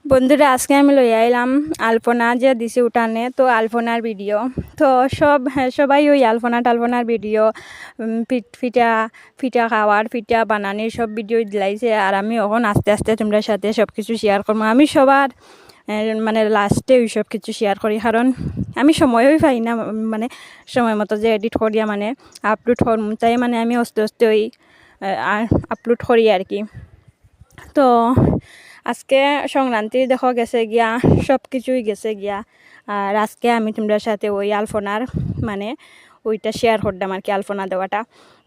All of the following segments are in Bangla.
বন্ধুরা আজকে আমি লই আইলাম আলপনা যে দিছি উঠানে, তো আলপনার ভিডিও। তো সবাই ওই আলপনা টালপনার ভিডিও, পিঠা পিঠা খাওয়ার, পিঠা বানানির সব ভিডিও দিলাইছে। আর আমি এখন আস্তে আস্তে তোমরা সাথে সব কিছু শেয়ার করবো। আমি সবার মানে লাস্টে ওই সব কিছু শেয়ার করি, কারণ আমি সময়ই পাই না, মানে সময় মতো যে এডিট করিয়া মানে আপলোড করম, তাই মানে আমি আস্তে আস্তে ওই আপলোড করি আর কি। তো আজকে সংক্রান্তি দেখো গেছে গিয়া, সব কিছুই গেছে গিয়া। আর আজকে আমি তোমরা সাথে ওই আলপনার মানে ওইটা শেয়ার করলাম আর কি, আলপনা দেওয়াটা।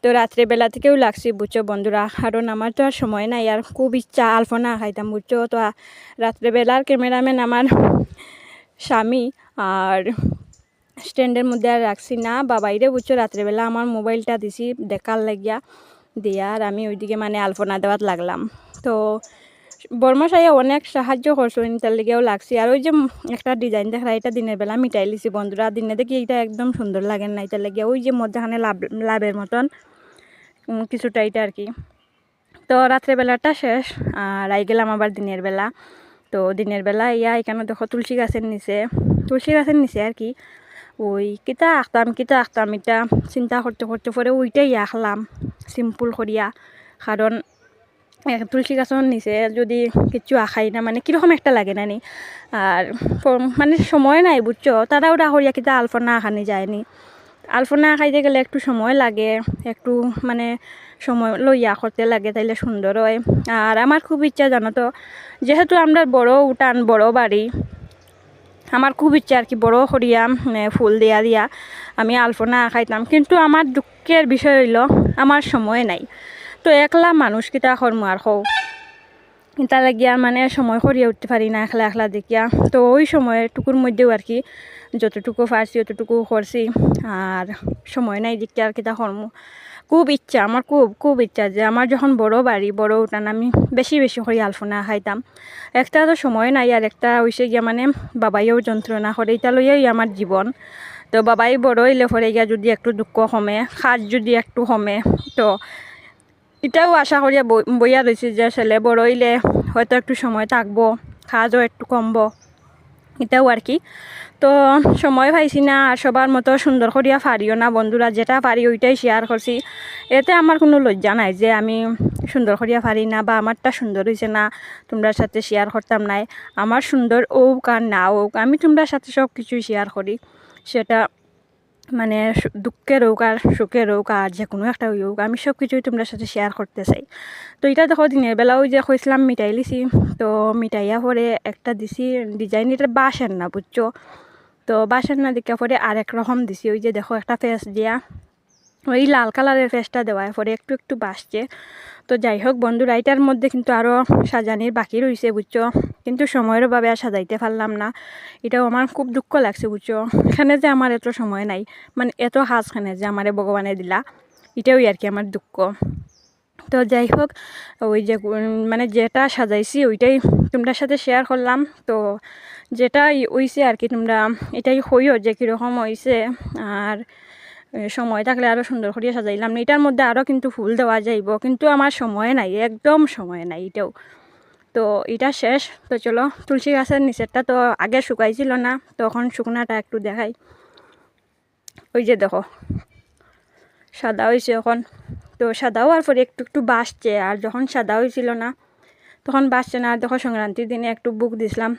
তো রাত্রেবেলা থেকেও লাগছি বুঝছো বন্ধুরা, কারণ আমার তো আর সময় নাই, আর খুব ইচ্ছা আলপনা খাইতাম বুঝছো। তো রাত্রেবেলার ক্যামেরাম্যান আমার স্বামী, আর স্ট্যান্ডের মধ্যে আর রাখছি না বাবাইরে বুঝছো। রাত্রেবেলা আমার মোবাইলটা দিছি দেখার লাগিয়া দিয়া, আর আমি ওইদিকে মানে আলপনা দেওয়াত লাগলাম। তো বর্মশাইয়া অনেক সাহায্য করছো, তার লেগেও লাগছি। আর ওই যে একটা ডিজাইন দেখা, এটা দিনের বেলা মিটাই লিছি বন্ধুরা। দিনে দেখি এটা একদম সুন্দর লাগে না, এটার লেগে ওই যে মধ্যখানে লাভের মতন কিছুটা এটা আর কি। তো রাত্রেবেলাটা শেষ, আর আই গেলাম আবার দিনের বেলা। তো দিনের বেলা এখানে দেখো তুলসী গাছের নিচে আর কি ওই কিতা আঁকতাম এটা চিন্তা করতে করতে পরে ওইটাই আঁকলাম সিম্পল করিয়া। কারণ তুলসী গাছের নিচে যদি কিছু আঁকাই না মানে কীরকম একটা লাগে না নি, আর মানে সময় নাই বুঝছো। তারাও করিয়া কিতা আলপনা আঁকানি যায়নি। আলপনা আঁকাইতে গেলে একটু সময় লাগে, একটু মানে সময় লইয়া করতে লাগে, তাইলে সুন্দর হয়। আর আমার খুব ইচ্ছা জানো তো, যেহেতু আমরা বড় উঠান বড় বাড়ি, আমার খুব ইচ্ছা আর কি বড় করিয়া ফুল দিয়া আমি আলপনা আঁকাইতাম। কিন্তু আমার দুঃখের বিষয় হইল আমার সময় নাই। তো একলা মানুষ কিতা করমু আর হও, এটা লাগিয়া মানে সময় করিয়া উঠতে পারি না একলা দেখিয়া। তো ওই সময়টুকুর মধ্যেও আর কি যতটুকু পারছি অতটুকু করছি, আর সময় নাই দেখিয়া আর কিতা করমু। খুব ইচ্ছা আমার, খুব ইচ্ছা যে আমার যখন বড় বাড়ি বড় উঠান আমি বেশি করে আলপনা খাইতাম। একটা তো সময় নাই, আর একটা হইছে গিয়া মানে বাবাইও যন্ত্রণা করে, এটা লইয়াই আমার জীবন। তো বাবাই বড় হইলে পরে গিয়া যদি একটু দুঃখ কমে, কাজ যদি একটু কমে, তো এটাও আশা করিয়া বইয়া রয়েছে যে ছেলে বড় হইলে হয়তো একটু সময় থাকবো, কাজও একটু কমবো, এটাও আর কি। তো সময় পাইছি না, আর সবার মতো সুন্দর করিয়া পারিও না বন্ধুরা, যেটা পারি ওইটাই শেয়ার করছি। এতে আমার কোনো লজ্জা নাই যে আমি সুন্দর করিয়া পারি না, বা আমারটা সুন্দর হয়েছে না তোমরা সাথে শেয়ার করতাম নাই। আমার সুন্দর হোক আর না হোক, আমি তোমরা সাথে সব কিছুই শেয়ার করি, সেটা মানে দুঃখের হোক আর সুখের হোক আর যে কোনো একটা হোক, আমি সব কিছুই তোমরা সাথে শেয়ার করতে চাই। তো এটা দেখো দিনের বেলা ওই যে কইছিলাম মিঠাই লিছি, তো মিঠাইয়া পরে একটা দিছি ডিজাইন, এটা বাঁশের না বুঝছো। তো বাঁশের না দেখা পরে আরেক রকম দিছি, ওই যে দেখো একটা ফেস দিয়া, ওই লাল কালারের ফেসটা দেওয়ার পরে একটু বাসছে। তো যাই হোক বন্ধুরা, এটার মধ্যে কিন্তু আরও সাজানির বাকি রয়েছে বুঝছো, কিন্তু সময়ের অভাবে আর সাজাইতে পারলাম না। এটাও আমার খুব দুঃখ লাগছে বুঝছো, এখানে যে আমার এত সময় নাই, মানে এত হাজখানে যে আমারে ভগবানে দিলা, এটাও আর কি আমার দুঃখ। তো যাই হোক, ওই যে মানে যেটা সাজাইছি ওইটাই তোমরা সাথে শেয়ার করলাম। তো যেটা হইছে আর কি, তোমরা এটাই হইও যে কীরকম হয়েছে। আর সময় থাকলে আরও সুন্দর করিয়া সাজাইলাম, এটার মধ্যে আরও কিন্তু ফুল দেওয়া যাইব, কিন্তু আমার সময় নাই, একদম সময় নাই এটাও। তো এটা শেষ। তো চলো, তুলসী গাছের নিচেরটা তো আগে শুকাইছিল না, তখন শুকনাটা একটু দেখাই। ওই যে দেখো সাদা হয়েছে এখন, তো সাদা হওয়ার পরে একটু বাসছে, আর যখন সাদা হয়েছিল না তখন বাসছে না। আর দেখো সংক্রান্তির দিনে একটু বুক দিছিলাম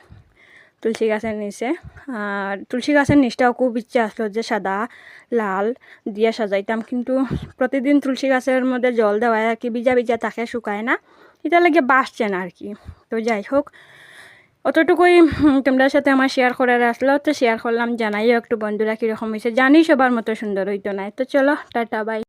তুলসী গাছের নিচে। আর তুলসী গাছের নিচটাও খুব ইচ্ছা আসলো যে সাদা লাল দিয়ে সাজাইতাম, কিন্তু প্রতিদিন তুলসী গাছের মধ্যে জল দেওয়ায় আর কি ভিজা তাকে শুকায় না, এটা লাগে বাসছে না আর কি। তো যাই হোক, অতটুকুই তোমরা সাথে আমার শেয়ার করার আসলো, তো শেয়ার করলাম। জানাইও একটু বন্ধুরা কীরকম হয়েছে, জানি সবার মতো সুন্দর হইতো না। তো চলো টাটা বাই।